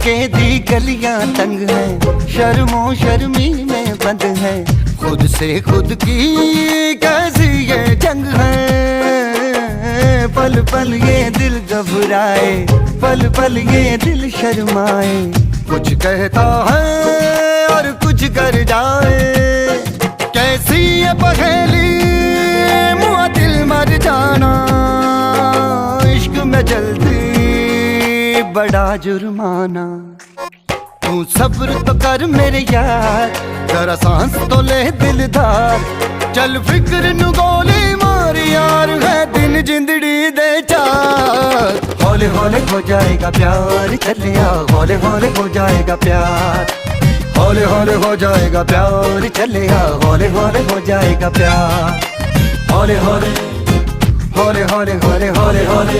इश्के दी गलियां तंग है, शर्मो शर्मी में बंद है, खुद से खुद की कैसी ये जंग है। पल पल ये दिल घबराए, पल पल ये दिल शर्माए, कुछ कहता है और कुछ कर जाए। कैसी ये पहेली मुआ दिल मर जाना, इश्क में जल्दी बड़ा जुर्माना। तू सब्र तो कर मेरे यार, जरा सांस तो ले दिलदार, चल फिक्र नु गोली मार यार, है दिन जिंदड़ी दे चार। हौले हौले हो जाएगा प्यार, चलिया हौले हौले हो जाएगा प्यार, हौले हौले हो जाएगा प्यार, चलिया हौले हौले हो जाएगा प्यार। हौले हौले हौले हौले हौले हौले हौले